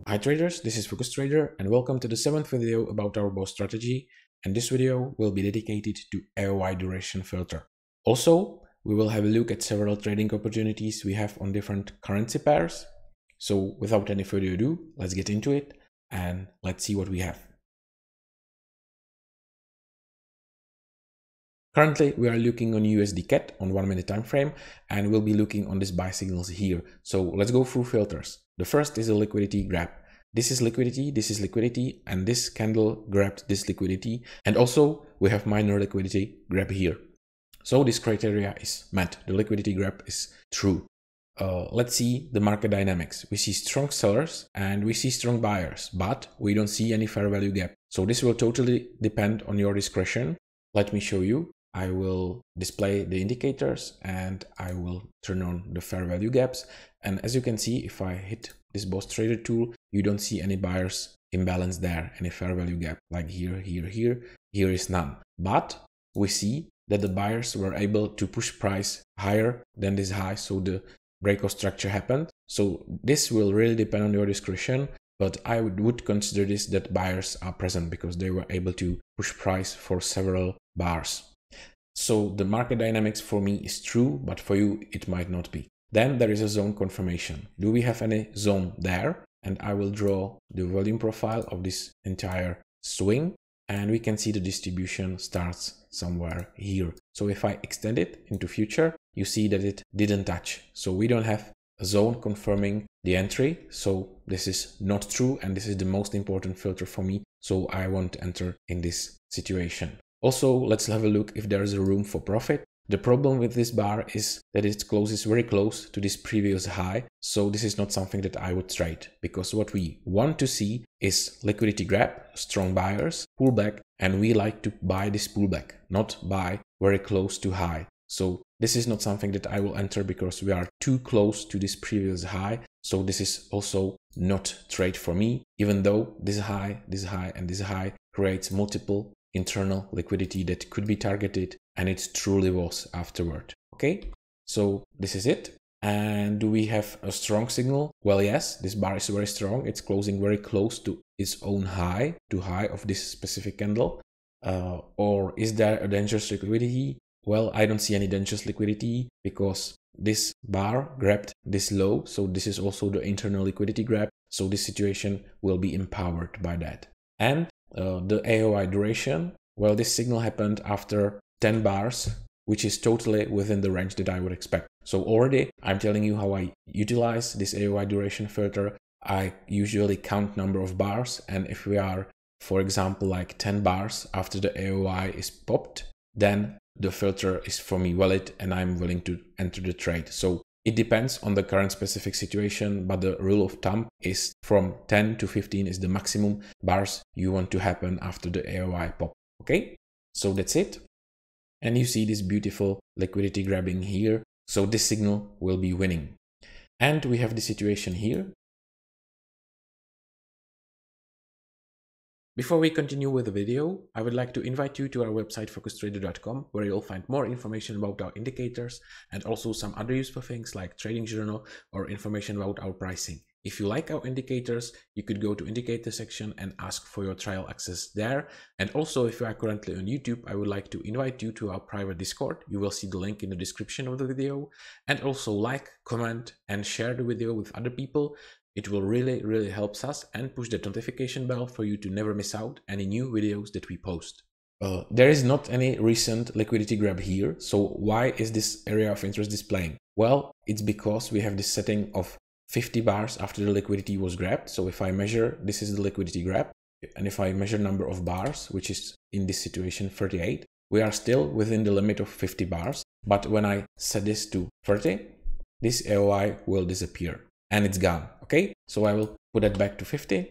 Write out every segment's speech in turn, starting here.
Hi traders, this is Focus Trader and welcome to the 7th video about our BOS strategy, and this video will be dedicated to AOI duration filter. Also, we will have a look at several trading opportunities we have on different currency pairs. So without any further ado, let's get into it and let's see what we have. Currently, we are looking on USDCAD on 1 minute time frame, and we'll be looking on these buy signals here. So let's go through filters. The first is a liquidity grab. This is liquidity, and this candle grabbed this liquidity. And also we have minor liquidity grab here. So this criteria is met. The liquidity grab is true. Let's see the market dynamics. We see strong sellers and we see strong buyers, but we don't see any fair value gap. So this will totally depend on your discretion. Let me show you. I will display the indicators and I will turn on the fair value gaps. And as you can see, if I hit this BOS Trader tool, you don't see any buyers imbalance there, any fair value gap like here is none. But we see that the buyers were able to push price higher than this high. So the breakout structure happened. So this will really depend on your discretion. But I would consider this that buyers are present because they were able to push price for several bars. So the market dynamics for me is true, but for you it might not be. Then there is a zone confirmation. Do we have any zone there? And I will draw the volume profile of this entire swing, and we can see the distribution starts somewhere here. So if I extend it into future, you see that it didn't touch. So we don't have a zone confirming the entry. So this is not true, and this is the most important filter for me. So I won't enter in this situation. Also, let's have a look if there is a room for profit. The problem with this bar is that it closes very close to this previous high. So this is not something that I would trade, because what we want to see is liquidity grab, strong buyers, pullback, and we like to buy this pullback, not buy very close to high. So this is not something that I will enter because we are too close to this previous high. So this is also not trade for me, even though this high, and this high creates multiple internal liquidity that could be targeted, and it truly was afterward. Okay, so this is it. And do we have a strong signal? Well, yes, this bar is very strong. It's closing very close to its own high, to high of this specific candle. Or is there a dangerous liquidity? Well, I don't see any dangerous liquidity because this bar grabbed this low. So this is also the internal liquidity grab. So this situation will be empowered by that. And the AOI duration, well, this signal happened after 10 bars, which is totally within the range that I would expect. So already I'm telling you how I utilize this AOI duration filter. I usually count number of bars, and if we are, for example, like 10 bars after the AOI is popped, then the filter is for me valid and I'm willing to enter the trade. So it depends on the current specific situation, but the rule of thumb is from 10 to 15 is the maximum bars you want to happen after the AOI pop. Okay, so that's it. And you see this beautiful liquidity grabbing here. So this signal will be winning. And we have the situation here. Before we continue with the video, I would like to invite you to our website focustrader.com, where you'll find more information about our indicators and also some other useful things like trading journal or information about our pricing. If you like our indicators, you could go to indicator section and ask for your trial access there. And also, if you are currently on YouTube, I would like to invite you to our private Discord. You will see the link in the description of the video. And also like, comment, and share the video with other people. It will really helps us and push the notification bell for you to never miss out any new videos that we post. There is not any recent liquidity grab here. So why is this area of interest displaying? Well, it's because we have this setting of 50 bars after the liquidity was grabbed. So if I measure, this is the liquidity grab. And if I measure number of bars, which is in this situation 38, we are still within the limit of 50 bars. But when I set this to 30, this AOI will disappear. And it's gone. Okay, so I will put it back to 50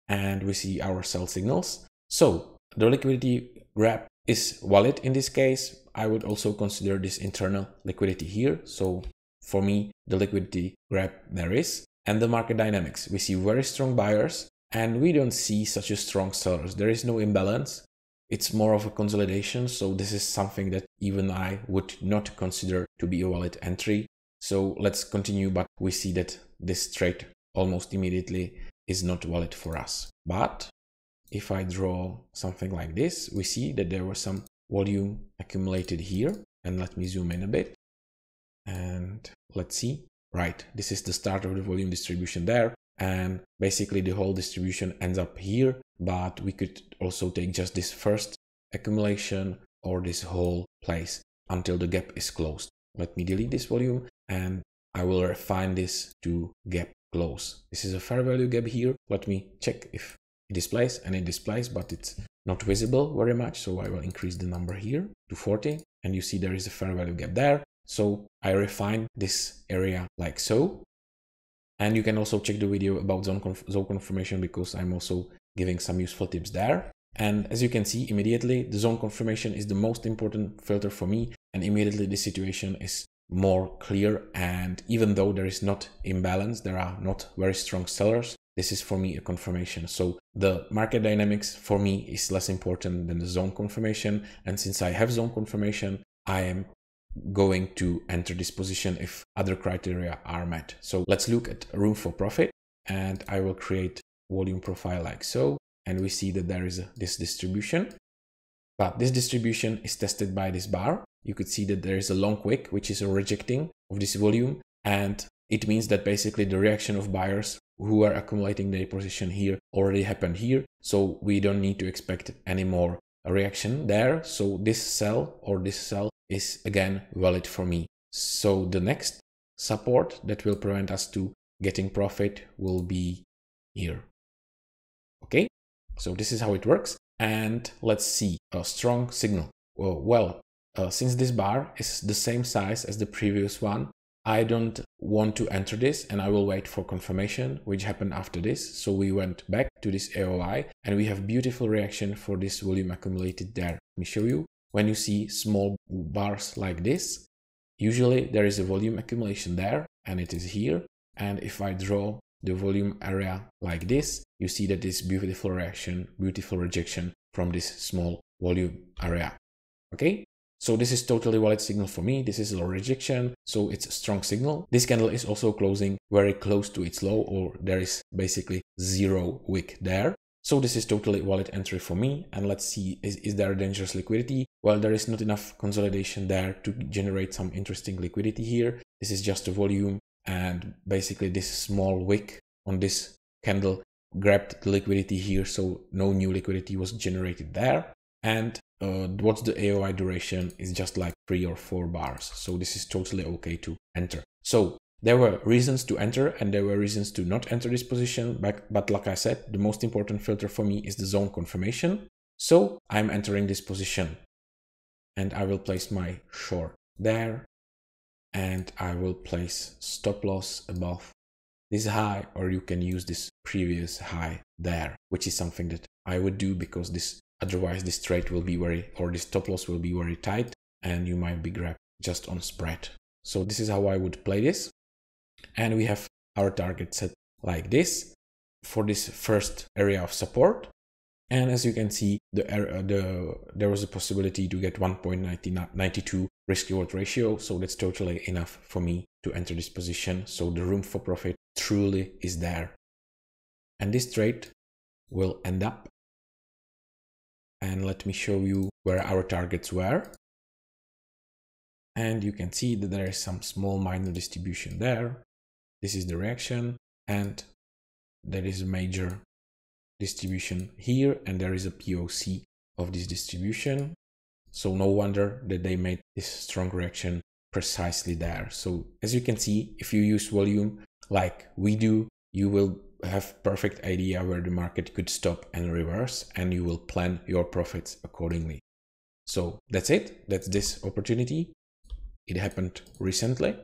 and we see our sell signals. So the liquidity grab is valid in this case. I would also consider this internal liquidity here. So for me, the liquidity grab there is. And the market dynamics, we see very strong buyers and we don't see such a strong sellers. There is no imbalance. It's more of a consolidation. So this is something that even I would not consider to be a valid entry. So let's continue, but we see that this trade almost immediately is not valid for us. But if I draw something like this, we see that there was some volume accumulated here. And let me zoom in a bit. And let's see. Right, this is the start of the volume distribution there. And basically the whole distribution ends up here. But we could also take just this first accumulation or this whole place until the gap is closed. Let me delete this volume and I will refine this to gap close. This is a fair value gap here. Let me check if it displays, and it displays, but it's not visible very much. So I will increase the number here to 40, and you see there is a fair value gap there. So I refine this area like so. And you can also check the video about zone confirmation, because I'm also giving some useful tips there. And as you can see, immediately the zone confirmation is the most important filter for me, and immediately the situation is more clear. And even though there is not imbalance, there are not very strong sellers, this is for me a confirmation. So the market dynamics for me is less important than the zone confirmation. And since I have zone confirmation, I am going to enter this position if other criteria are met. So let's look at room for profit, and I will create volume profile like so. And we see that there is this distribution, but this distribution is tested by this bar. You could see that there is a long wick, which is a rejecting of this volume. And it means that basically the reaction of buyers who are accumulating their position here already happened here. So we don't need to expect any more reaction there. So this sell or this sell is again valid for me. So the next support that will prevent us to getting profit will be here. Okay, so this is how it works. And let's see a strong signal. Since this bar is the same size as the previous one, I don't want to enter this, and I will wait for confirmation, which happened after this. So we went back to this AOI, and we have beautiful reaction for this volume accumulated there. Let me show you. When you see small bars like this, usually there is a volume accumulation there, and it is here. And if I draw the volume area like this, you see that this beautiful reaction, beautiful rejection from this small volume area. Okay, so this is totally valid signal for me. This is a low rejection, so it's a strong signal. This candle is also closing very close to its low, or there is basically zero wick there. So this is totally valid entry for me. And let's see, is there a dangerous liquidity? Well, there is not enough consolidation there to generate some interesting liquidity here. This is just a volume, and basically this small wick on this candle grabbed the liquidity here, so no new liquidity was generated there. And what's the AOI duration is just like 3 or 4 bars. So this is totally okay to enter. So there were reasons to enter and there were reasons to not enter this position. But like I said, the most important filter for me is the zone confirmation. So I'm entering this position, and I will place my short there, and I will place stop loss above this high, or you can use this previous high there, which is something that I would do, because otherwise this trade will be this stop loss will be very tight and you might be grabbed just on spread. So this is how I would play this. And we have our target set like this for this first area of support. And as you can see, there was a possibility to get 1.92 risk reward ratio. So that's totally enough for me to enter this position. So the room for profit truly is there. And this trade will end up. And let me show you where our targets were. And you can see that there is some small minor distribution there. This is the reaction, and there is a major distribution here, and there is a POC of this distribution. So no wonder that they made this strong reaction precisely there. So as you can see, if you use volume like we do, you will have perfect idea where the market could stop and reverse, and you will plan your profits accordingly. So that's it. That's this opportunity. It happened recently,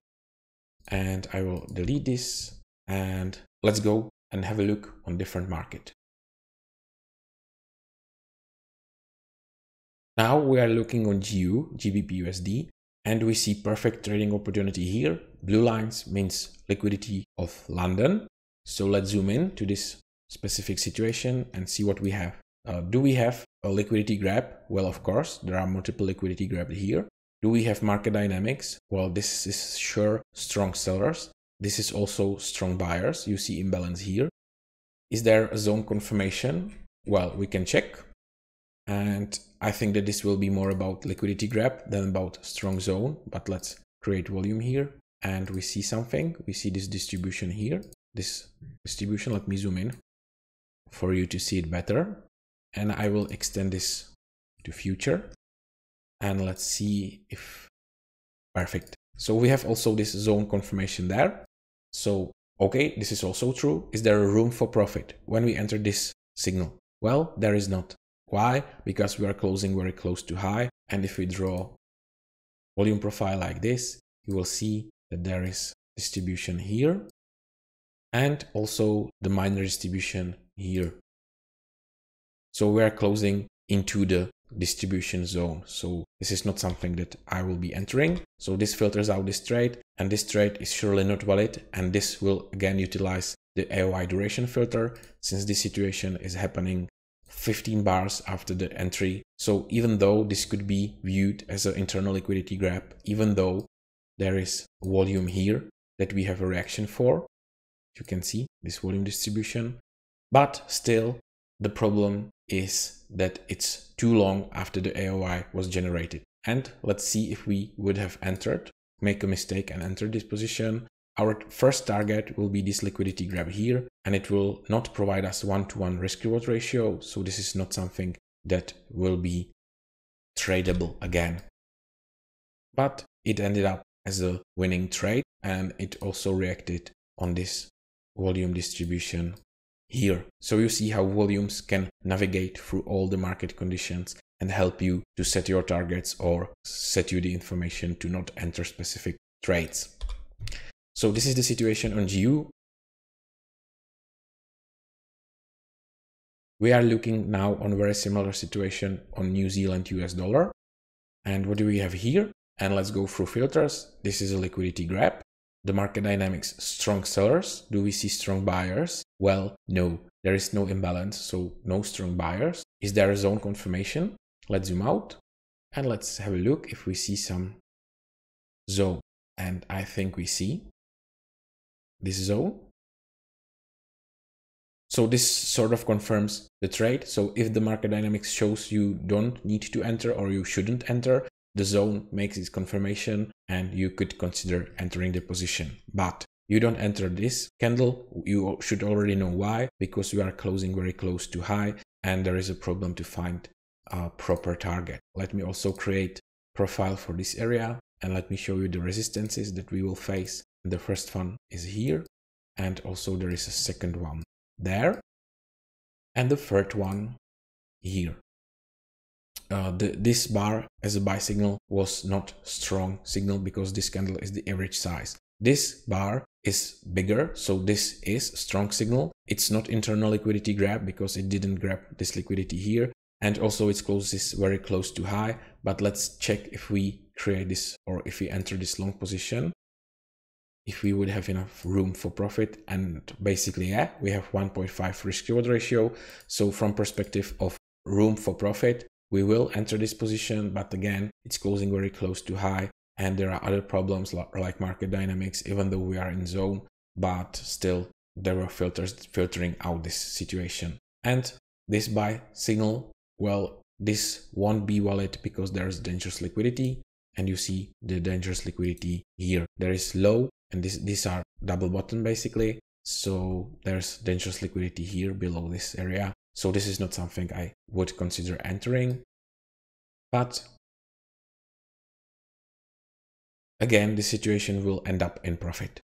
and I will delete this, and let's go and have a look on different market. Now we are looking on GBPUSD, and we see perfect trading opportunity here. Blue lines means liquidity of London. So let's zoom in to this specific situation and see what we have. Do we have a liquidity grab? Well, of course, there are multiple liquidity grabs here. Do we have market dynamics? Well, this is sure strong sellers. this is also strong buyers. You see imbalance here. Is there a zone confirmation? Well, we can check. And I think that this will be more about liquidity grab than about strong zone. But let's create volume here. And we see something. We see this distribution here. This distribution, let me zoom in for you to see it better. And I will extend this to future. And let's see if perfect. So we have also this zone confirmation there. So, okay, this is also true. Is there a room for profit when we enter this signal? Well, there is not. Why? Because we are closing very close to high. And if we draw volume profile like this, you will see that there is distribution here and also the minor distribution here. So we are closing into the distribution zone. So this is not something that I will be entering. So this filters out this trade, and this trade is surely not valid. And this will again utilize the AOI duration filter, since this situation is happening 15 bars after the entry. So even though this could be viewed as an internal liquidity grab, even though there is volume here that we have a reaction for, you can see this volume distribution, but still the problem is that it's too long after the AOI was generated. And let's see if we would have entered, make a mistake and enter this position. Our first target will be this liquidity grab here, and it will not provide us one-to-one risk-reward ratio. So this is not something that will be tradable again. But it ended up as a winning trade, and it also reacted on this volume distribution here. So you see how volumes can navigate through all the market conditions and help you to set your targets or set you the information to not enter specific trades. So this is the situation on GU. We are looking now on a very similar situation on New Zealand US dollar. And what do we have here? And let's go through filters. This is a liquidity grab. The market dynamics, strong sellers. Do we see strong buyers? Well, no, there is no imbalance, so no strong buyers. Is there a zone confirmation? Let's zoom out and let's have a look if we see some zone. And I think we see this zone. So this sort of confirms the trade. So if the market dynamics shows you don't need to enter or you shouldn't enter, the zone makes its confirmation and you could consider entering the position. But you don't enter this candle, you should already know why, because we are closing very close to high and there is a problem to find a proper target. Let me also create profile for this area and let me show you the resistances that we will face. The first one is here, and also there is a second one there, and the third one here. This bar as a buy signal was not strong signal because this candle is the average size. This bar is bigger, so this is strong signal. It's not internal liquidity grab because it didn't grab this liquidity here, and also it closes very close to high. But let's check if we create this or if we enter this long position, if we would have enough room for profit. And basically, yeah, we have 1.5 risk reward ratio. So from perspective of room for profit, we will enter this position, but again, it's closing very close to high. And there are other problems like market dynamics, even though we are in zone, but still there were filters filtering out this situation. And this buy signal, well, this won't be valid because there's dangerous liquidity. And you see the dangerous liquidity here. There is low, and these are double bottom basically. So there's dangerous liquidity here below this area. So this is not something I would consider entering. But again, the situation will end up in profit.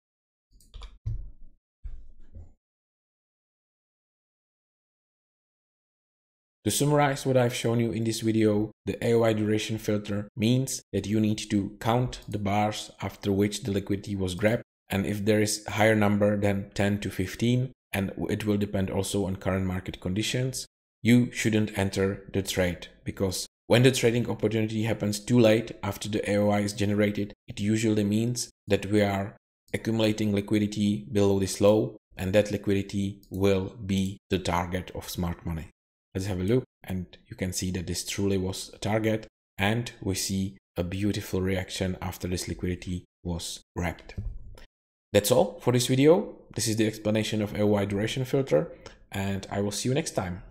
To summarize what I've shown you in this video, the AOI duration filter means that you need to count the bars after which the liquidity was grabbed. And if there is a higher number than 10 to 15, and it will depend also on current market conditions, you shouldn't enter the trade, because when the trading opportunity happens too late after the AOI is generated, it usually means that we are accumulating liquidity below this low, and that liquidity will be the target of smart money. Let's have a look, and you can see that this truly was a target, and we see a beautiful reaction after this liquidity was grabbed. That's all for this video. This is the explanation of AOI duration filter, and I will see you next time.